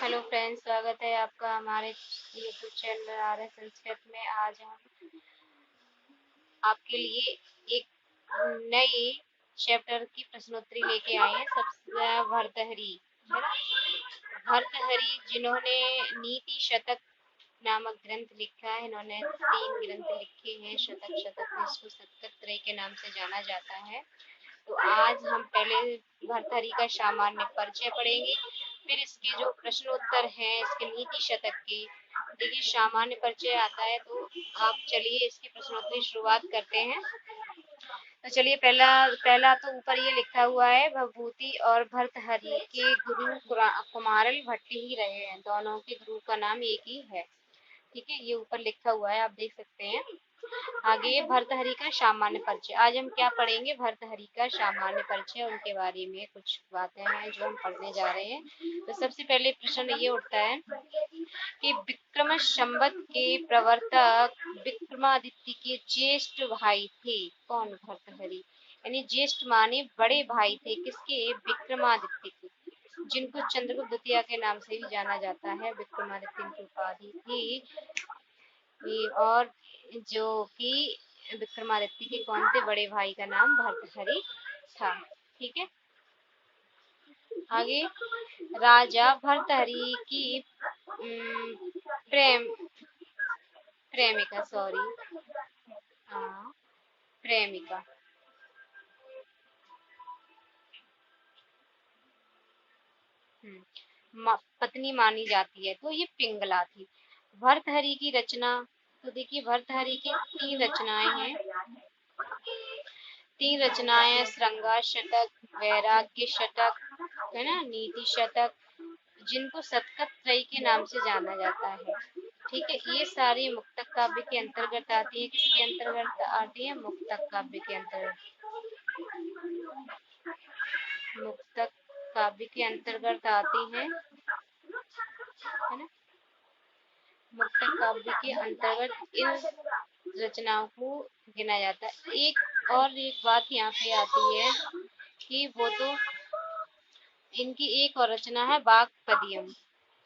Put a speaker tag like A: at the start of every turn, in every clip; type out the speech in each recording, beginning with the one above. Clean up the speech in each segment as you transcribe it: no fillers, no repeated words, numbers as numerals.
A: Hello friends, स्वागत है आपका हमारे यूट्यूब चैनल RS संस्कृत में। आज हम आपके लिए एक नई चैप्टर की प्रश्नोत्तरी लेके आए हैं। सबसे भर्तहरि है ना, भर्तहरि जिन्होंने नीति शतक नामक ग्रंथ लिखा है। इन्होंने 3 ग्रंथ लिखे हैं। शतक इसको शतकत्रय के नाम से जाना जाता है। तो आज हम पहले भर्तहरि का सामान्य परिचय पढ़ेंगे, फिर इसके जो प्रश्नोत्तर हैं इसके नीति शतक के। देखिए, सामान्य परिचय आता है तो आप चलिए इसकी प्रश्नोत्तरी शुरुआत करते हैं। तो चलिए, पहला पहला तो ऊपर ये लिखा हुआ है, भभूति और भर्तहरि के गुरु कुमारल भट्ट ही रहे हैं। दोनों के गुरु का नाम एक ही है। ठीक है, ये ऊपर लिखा हुआ है, आप देख सकते हैं। आगे भर्तहरि का सामान्य परिचय। आज हम क्या पढ़ेंगे? भर्तहरि का सामान्य परिचय, उनके बारे में कुछ बातें हैं जो हम पढ़ने जा रहे हैं। तो सबसे पहले प्रश्न ये उठता है कि विक्रम संवत के प्रवर्तक विक्रमादित्य के ज्येष्ठ भाई थे कौन? भर्तहरि। यानी ज्येष्ठ माने बड़े भाई थे किसके? विक्रमादित्य के, जिनको चंद्रगुप्त द्वितीय के नाम से भी जाना जाता है। विक्रमादित्य की उपाधि थी। और जो कि विक्रमादित्य के कौन थे? बड़े भाई का नाम भर्तहरि था। ठीक है, आगे राजा भर्तहरि की प्रेम प्रेमिका सॉरी हाँ प्रेमिका पत्नी मानी जाती है, तो ये पिंगला थी। भर्तहरि की रचना, तो देखिए भर्तहरि की 3 रचनाएं हैं। 3 रचनाएं श्रृंगार शतक, वैराग्य शतक, है ना, नीति शतक, जिनको शतक त्रयी के नाम से जाना जाता है। ठीक है, ये सारी मुक्तक काव्य के अंतर्गत आती है। किसके अंतर्गत आती है? मुक्तक काव्य के अंतर्गत। मुक्तक काव्य के अंतर्गत आती है ना। मुक्तक काव्य के अंतर्गत इन रचनाओं को गिना जाता है। एक बात यहाँ पे आती है कि वो तो इनकी एक और रचना है वाक्पदियम,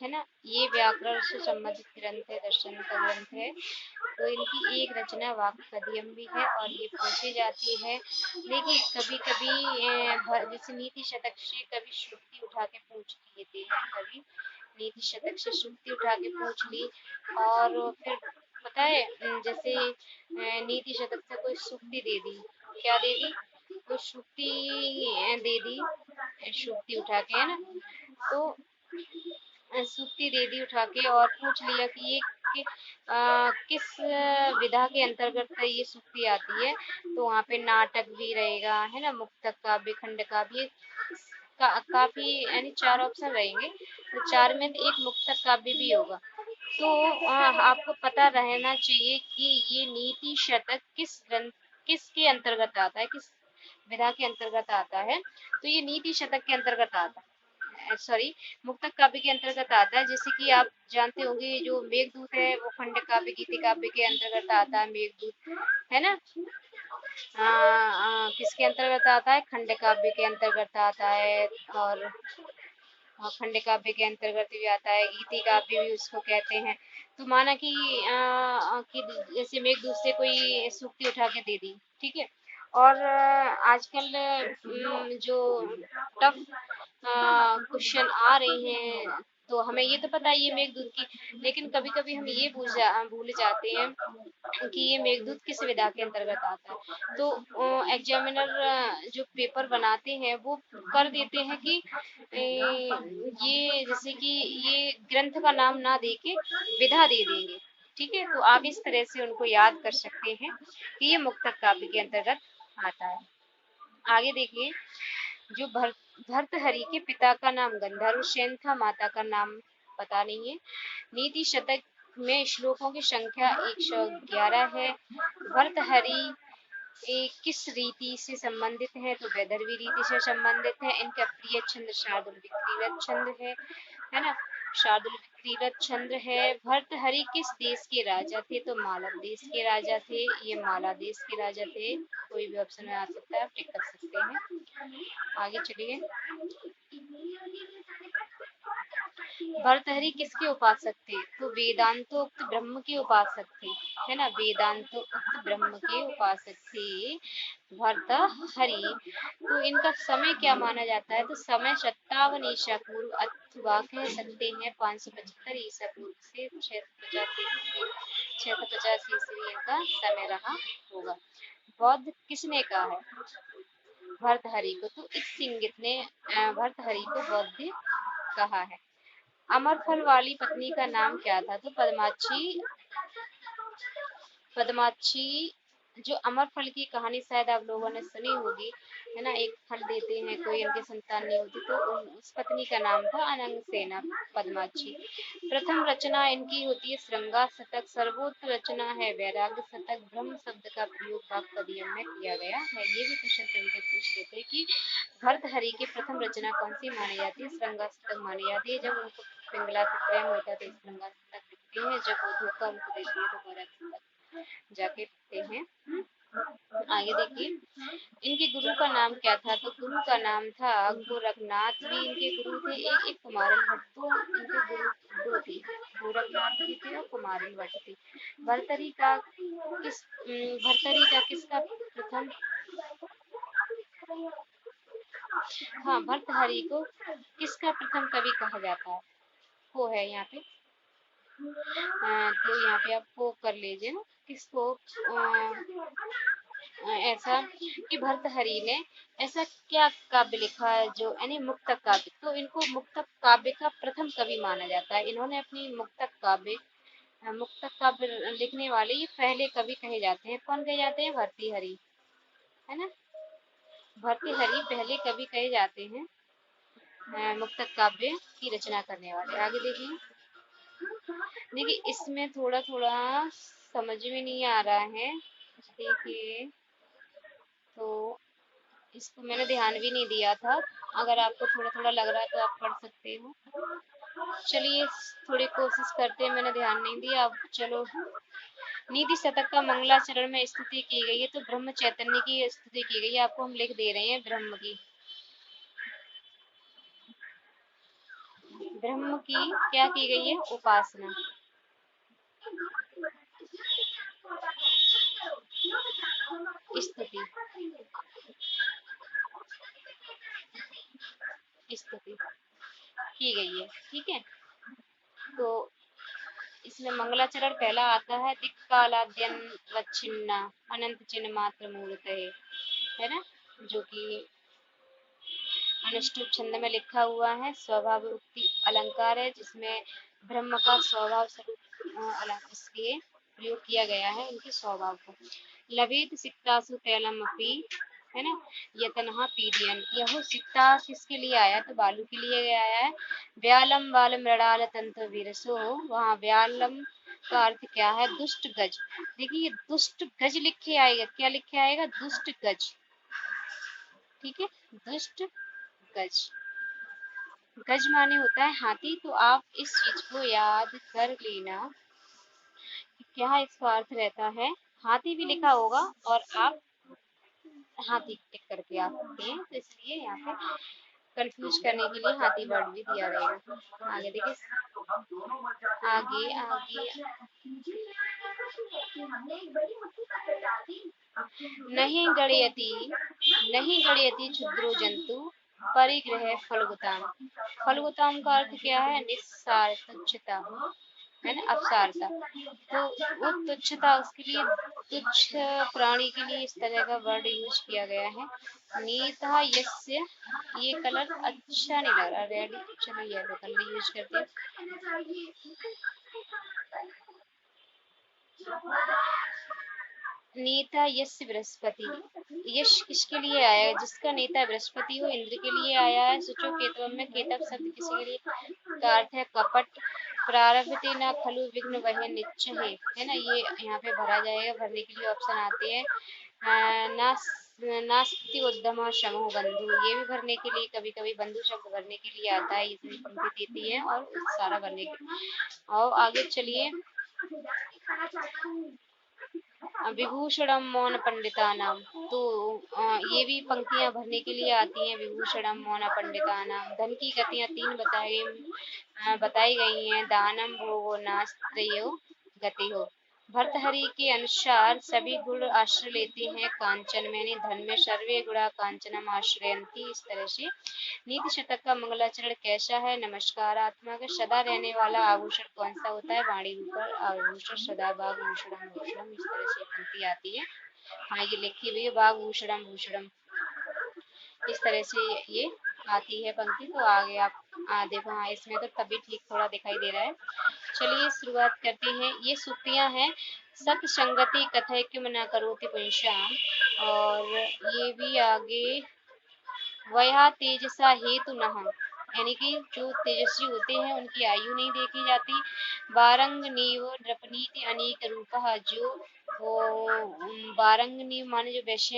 A: है ना। ये व्याकरण से संबंधित ग्रंथ है, दर्शन का ग्रंथ है। तो इनकी एक रचना वाक्पदियम भी है और ये पूछी जाती है। लेकिन कभी कभी जैसे नीति शतक से कभी श्रुति उठा के पूछ लेते हैं, कभी नीति शतक से श्रुति उठा के पूछ ली। और फिर पता है, जैसे नीति शतक से कोई श्रुति दे दी, क्या दे दी? कोई श्रुति दे दी, श्रुति उठा के, है ना। तो सूक्ति दे दी उठा के और पूछ लिया कि ये किस विधा के अंतर्गत ये सूक्ति आती है। तो वहाँ पे नाटक भी रहेगा, है ना, मुक्तक काव्य, खंड काव्य, काफी यानी 4 ऑप्शन रहेंगे। तो 4 में एक मुक्तक काव्य भी होगा। तो आपको पता रहना चाहिए कि ये नीति शतक किसके अंतर्गत आता है, किस विधा के अंतर्गत आता है। तो ये नीति शतक के अंतर्गत आता है, सॉरी, मुक्तक काव्य के अंतर्गत आता है। जैसे कि आप जानते होंगे जो मेघदूत है वो खंड काव्य, गीति काव्य के अंतर्गत आता है मेघदूत, है ना। किसके अंतर्गत आता है? खंड काव्य के अंतर्गत आता है। और खंड काव्य के अंतर्गत भी आता है, गीति काव्य भी उसको कहते हैं। तो माना कि जैसे मेघदूत से कोई सूक्ति उठा के दे दी, ठीक है। और आजकल जो टफ क्वेश्चन आ रहे हैं, तो हमें ये तो पता है ये मेघदूत की, लेकिन कभी कभी हम ये भूल जाते हैं कि ये मेघदूत किस विधा के अंतर्गत आता है। तो एग्जामिनर जो पेपर बनाते हैं वो कर देते हैं कि ये जैसे कि ये ग्रंथ का नाम ना देके विधा दे देंगे। ठीक है, तो आप इस तरह से उनको याद कर सकते हैं कि ये मुक्तक काव्य के अंतर्गत आता है। आगे देखिए, जो भर्तहरि के पिता का नाम गंधर्व सेन था, माता का नाम पता नहीं है। नीति शतक में श्लोकों की संख्या 111 है। भर्तहरि किस रीति से संबंधित है? तो वैदर्भी रीति से संबंधित है। इनका प्रिय छंद शार्दुल विक्रीरत छंद है ना, शार्दुल विक्रीरत छंद है। भर्तहरि किस देश के राजा थे? तो मालव देश के राजा थे, ये माला देश के राजा थे। कोई भी ऑप्शन में आ सकता है, आप टिक कर सकते हैं। आगे चलिए, भर्तहरि किसके उपासक थे? तो वेदांतोक्त ब्रह्म के उपासक थे, है ना, वेदांतोक्त ब्रह्म के उपासक थे भर्तहरि। तो इनका समय क्या माना जाता है? तो समय 57 ईसा पूर्व अथवा कह सकते हैं 575 ईसा पूर्व से 650 ईस्वी इनका समय रहा होगा। बौद्ध किसने कहा है? भर्तहरि को। तो इस इंगित ने भर्तहरि को बौद्ध कहा है। अमर फल वाली पत्नी का नाम क्या था? तो पद्माक्षी। पद्माक्षी जो अमर फल की कहानी शायद आप लोगों ने सुनी होगी, है ना, एक फल देते हैं, कोई उनकी संतान नहीं होती, तो उस पत्नी का नाम था अनंगसेना पद्माक्षी। प्रथम रचना इनकी होती है श्रृंगार शतक। सर्वोत्तम रचना है वैराग्य शतक। ब्रह्म शब्द का प्रयोग वाक्पदियम में किया गया है। ये भी क्वेश्चन उनके पूछ लेते हैं कि भर्तहरि की प्रथम रचना कौन सी मानी जाती है? श्रृंगार शतक मानी जाती है। जब उनको पिंगला से प्रेम होता है तो श्रृंगार शतक लिखते हैं, जब वो धोखा उनको देती है तो गोरख शतक जाके लिखते हैं। आगे देखिए, इनके गुरु का नाम क्या था? तो गुरु का नाम था गोरखनाथ। भी इनके गुरु थे। एक कुमारन भट्ट। तो इनके गुरु दो थे, गोरखनाथ भी थे और कुमारन भट्ट थे। भर्तहरि का किसका प्रथम, हाँ, भर्तहरि को किसका प्रथम कवि कहा जाता है? वो है यहाँ पे, तो यहाँ पे आप वो कर लीजिए ना, किसको ऐसा कि भर्तहरि ने ऐसा क्या काव्य लिखा है जो यानी मुक्तक काव्य, तो इनको मुक्तक काव्य का प्रथम कवि माना जाता है। इन्होंने अपनी मुक्तक काव्य लिखने वाले ये पहले कवि कहे जाते हैं। कौन कहे जाते हैं? भर्तृहरि, है ना, भर्तृहरि पहले कवि कहे जाते हैं मुक्तक काव्य की रचना करने वाले। आगे देखिए, देखिए इसमें थोड़ा थोड़ा समझ में नहीं आ रहा है, देखिए, तो इसको मैंने ध्यान भी नहीं दिया था। अगर आपको थोड़ा थोड़ा लग रहा है तो आप पढ़ सकते हो। चलिए थोड़ी कोशिश करते हैं, मैंने ध्यान नहीं दिया। अब चलो, नीति शतक का मंगलाचरण में स्तुति की गई है, तो ब्रह्म चैतन्य की स्तुति की गई है। आपको हम लिख दे रहे हैं ब्रह्म की। ब्रह्म की क्या की गई है? उपासना। स्तुति, स्तुति की गई है, ठीक है। तो इसमें मंगलाचरण पहला आता है, दिक्कालाद्यन वच्छिन्ना अनंत चिन्ह मात्र मूर्त है ना, जो कि अनुष्टुप छंद में लिखा हुआ है। स्वभाव उक्ति अलंकार है, जिसमें ब्रह्म का स्वभाव स्वरूप इसलिए प्रयोग किया गया है, उनके स्वभाव को। लवेत सिक्तासु तैलम अपि, है ना, यतनहा पीडियन। यह सिक्ता किसके लिए आया? तो बालू के लिए आया है। व्यालम वालम मृणाल तंत्र विरसो, वहाँ व्यालम का अर्थ क्या है? दुष्ट गज। देखिए दुष्ट गज लिखे आएगा, क्या लिखे आएगा? दुष्ट गज, ठीक है, दुष्ट गज। गज माने होता है हाथी। तो आप इस चीज को याद कर लेना कि क्या इसका अर्थ रहता है। हाथी भी लिखा होगा और आप हाथी टिक करके आ सकते हैं, तो इसलिए यहाँ पे कंफ्यूज करने के लिए हाथी वर्ड भी दिया रहेगा। आगे देखिए, आगे आगे नहीं गणयति, नहीं गणयति क्षुद्रो जंतु परिग्रह फलगुताम। फलगुताम का अर्थ क्या है? निस्सार, तुच्छता, है ना, अपसारता। तो वो तुच्छता, उसके लिए तुच्छ प्राणी के लिए इस तरह का वर्ड यूज किया गया है। नीता यस्य, ये कलर अच्छा नहीं लग रहा, रेड, चलो येलो कलर यूज करते हैं। नेता यश बृहस्पति, यश किसके लिए आया है? जिसका नेता बृहस्पति हो, इंद्र के लिए आया है। सोचो केतवम में केतव शब्द किसी के लिए का अर्थ है कपट। प्रारभते न खलु विघ्न वह निच्छ है ना, ये यहाँ पे भरा जाएगा। भरने के लिए ऑप्शन आते हैं नास्ति उद्यम शमो बंधु, ये भी भरने के लिए, कभी कभी बंधु शब्द भरने के लिए आता है, इसमें पंक्ति देती है और सारा भरने के। और आगे चलिए, विभूषणम मौन पंडितानाम। तो ये भी पंक्तियां भरने के लिए आती हैं। विभूषणम मौन पंडितानाम। धन की गतियां तीन बताई गई हैं। दानम भोगो नास्त्रयो गति हो। भर्तहरि के अनुसार सभी गुण आश्रय लेते हैं कांचन में, यानी धन में। सर्वे गुणा कांचनम आश्रयंती। इस तरह से नीति शतक का मंगलाचरण कैसा है? नमस्कारात्मक। सदा रहने वाला आभूषण कौन सा होता है? वाणी रूपर आभूषण। सदा बाग भूषणम भूषणम। इस तरह से पंक्ति आती है। हाँ, ये लिखी हुई है, बाग भूषणम भूषणम। इस तरह से ये आती है पंक्ति। तो आगे आप देखो, हाँ इसमें तो तभी ठीक थोड़ा दिखाई दे रहा है। चलिए शुरुआत करते हैं। ये सूक्तियां हैं। सत संगति कथय किम न करोति पुंसाम। और ये भी आगे वया तेजसा हेतु नः, यानी कि जो तेजस्वी होते हैं उनकी आयु नहीं देखी जाती। बारंग नीव नृपनीति अनेक रूपः। जो बारंग नीव माने जो वैश्य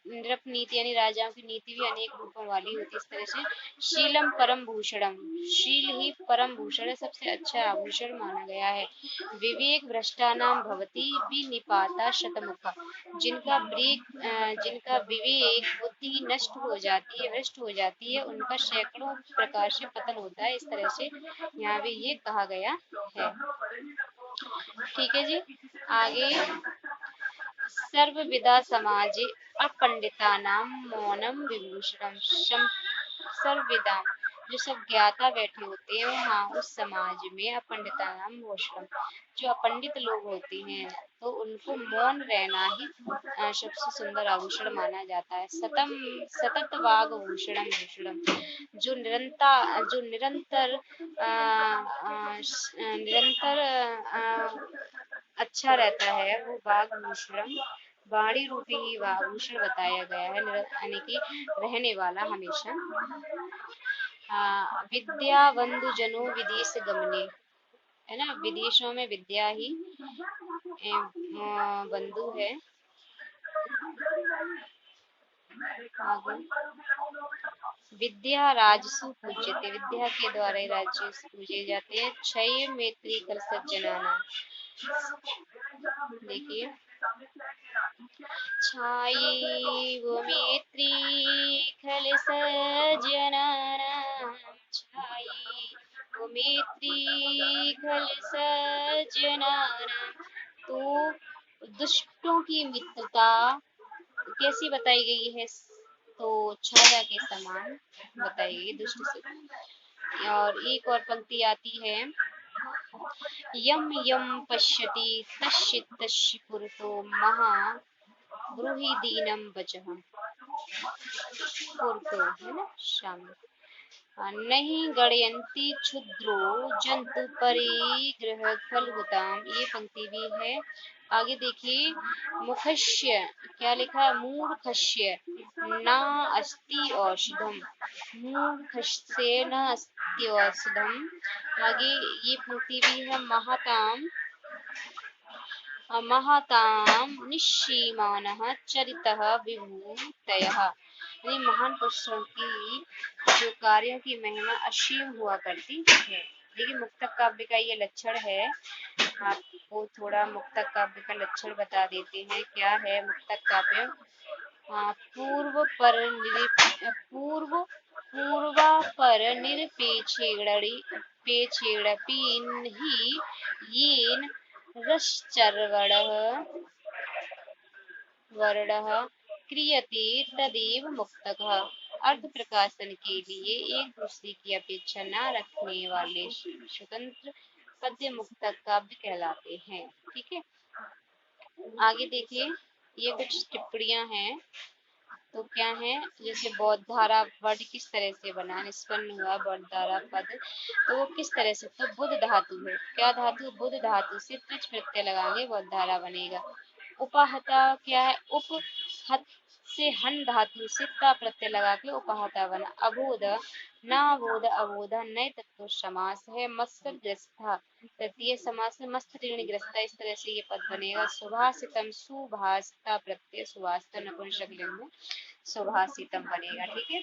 A: नृप नीति यानी राजाओं की नीति भी अनेक रूपों वाली होती है। इस तरह से शीलम परम भूषणम। शील ही परम भूषण है, सबसे अच्छा आभूषण माना गया है। विवेक भ्रष्टानाम भवति विनिपाता शतमुख। जिनका विवेक बुद्धि नष्ट हो जाती है, भ्रष्ट हो जाती है, उनका सैकड़ों प्रकार से पतन होता है। इस तरह से यहाँ भी ये कहा गया है। ठीक है जी। आगे सर्व विदा समाजे अपंडितानाम मौनम विभूषणम। सर्वविदा जो सब ज्ञाता बैठे होते हैं वहाँ उस समाज में अपंडितानाम भूषणम, जो अपंडित लोग होते हैं तो उनको मौन रहना ही सबसे सुंदर आभूषण माना जाता है। सतत वाग भूषणम भूषणम। जो निरंतर अच्छा रहता है वो वाग भूषणम, वाणी रूपी ही आभूषण बताया गया है। यानी कि रहने वाला हमेशा। विद्या बंधु जनो विदेश गमने, है ना, विदेशों में विद्या ही बंधु है। आगे विद्या राजसु पूज्यते। विद्या के द्वारा ही राज्य पूजे जाते हैं। क्षय मैत्री कर सज्जनाना। देखिए छाई वो मैत्री खल सज्जनानाम। छाई वो मैत्री खल सज्जनानाम। तो दुष्टों की मित्रता कैसी बताई गई है? तो छाया के समान बताई गई दुष्ट से। और एक और पंक्ति आती है। यम यम पश्यति तस्य तस्य पुरतो महा ब्रूहि दीनम वचः। पुरतो है ना, शामिल। नहीं गणयन्ति क्षुद्रो जंतु परिग्रह फलभूताम। ये पंक्ति भी है। आगे देखिए मुखस्य, क्या लिखा? मूर्खस्य न अस्ति औषधम। मूर्खस्य न अस्ति औषधम। आगे ये पंक्ति भी है। महताम निश्चीमानः चरितः विभूतयः। यानी महान पुरुषों की जो कार्यों की महिमा असीम हुआ करती है। देखिए मुक्तक काव्य का ये लक्षण है। आपको थोड़ा मुक्तक काव्य का लक्षण बता देते हैं। क्या है मुक्तक काव्य? पूर्वा पर निरपेक्षेणपीन ही येन रश्चर्वणः वर्णः क्रियते तदेव मुक्तकः। अर्थ प्रकाशन के लिए एक दूसरे की अपेक्षा न रखने वाले स्वतंत्र पद्य मुक्तक काव्य कहलाते हैं। ठीक है। आगे देखिए ये कुछ टिप्पणियां हैं। तो क्या है? जैसे बौद्धारा वर्ड किस तरह से बना, निष्पन्न हुआ बौद्धारा पद, तो वो किस तरह से? तो बुध धातु है। क्या धातु? बुध धातु से त्रिच प्रत्यय लगाएंगे बौद्धारा बनेगा। उपहता क्या है? उपहत से हन धातु से ता प्रत्यय लगा के उपहता बना। अबोध नाबोध अबोध नए तत्व समास है। मत्स्य ग्रस्था तृतीय समास है। मस्त ऋण ग्रस्ता। इस तरह से ये पद बनेगा। सुभाषितम सुभाषिता प्रत्यय सुभाषित नपुंसक लिंग में सुभाषितम बनेगा। ठीक है।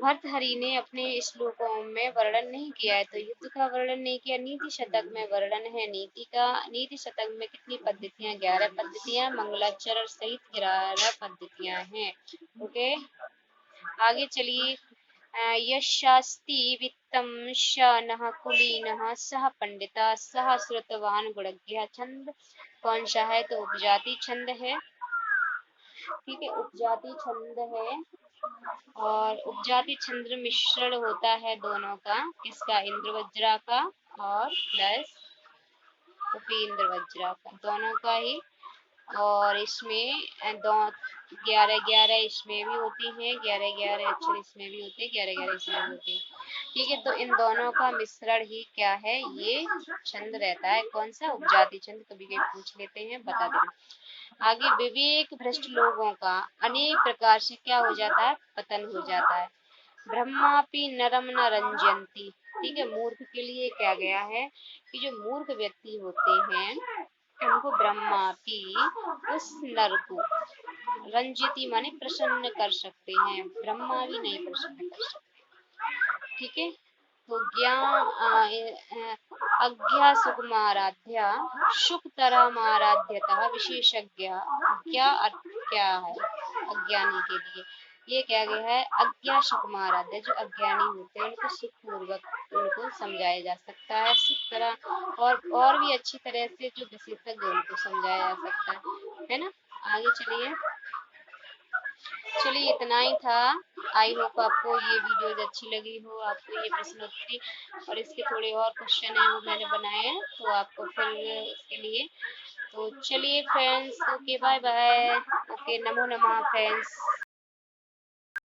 A: भर्तहरि ने अपने श्लोकों में वर्णन नहीं किया है, तो युद्ध का वर्णन नहीं किया। नीति शतक में वर्णन है। नीति शतक में कितनी पद्धतियां? 11 पद्धतियां, मंगलाचरण सहित 11 पद्धतियां हैं। ओके, आगे चलिए। यशास्ति वित्तम शनः कुलीनः सह पंडिता सह श्रुतवान गुणज्ञ। छंद कौन सा है? तो उपजाति छंद है। ठीक है, उपजाति छंद है। और उपजाति छंद मिश्रण होता है दोनों का। किसका? इंद्रवज्रा का और प्लस उपींद्र वज्रा का, दोनों का ही। और इसमें 11 इसमें भी होती हैं, 11 अक्षर इसमें भी होते हैं, 11 इसमें भी होते हैं। ठीक है, तो इन दोनों का मिश्रण ही क्या है? ये छंद रहता है। कौन सा? उपजाति छंद। कभी कभी पूछ लेते हैं, बता देना। आगे, विवेक भ्रष्ट लोगों का अनेक प्रकार से क्या हो जाता है? पतन हो जाता है। ब्रह्मापि नरम न रंजयंती। ठीक है, मूर्ख के लिए क्या गया है कि जो मूर्ख व्यक्ति होते हैं उनको ब्रह्मापि, उस नर को, रंजिती माने प्रसन्न कर सकते हैं, ब्रह्मा भी नहीं प्रसन्न कर सकते। ठीक है, तो अज्ञा सुकुमाराध्या शुकतरमाराध्यता विशेषज्ञ। क्या अर्थ क्या है अज्ञानी के लिए? ये क्या गया है? अज्ञा सुकुमाराध्या, जो अज्ञानी होते हैं उनको सुखपूर्वक उनको समझाया जा सकता है, सुख तरह और भी अच्छी तरह से जो विशेषज्ञ उनको समझाया जा सकता है ना। आगे चलिए। चलिए, इतना ही था। आई होप आपको ये वीडियो अच्छी लगी हो, आपको ये प्रश्नोत्तरी और इसके थोड़े और क्वेश्चन है वो मैंने बनाए हैं, तो आपको फिर इसके लिए। तो चलिए friends, okay, bye bye. Okay, नमो नमः फ्रेंड्स।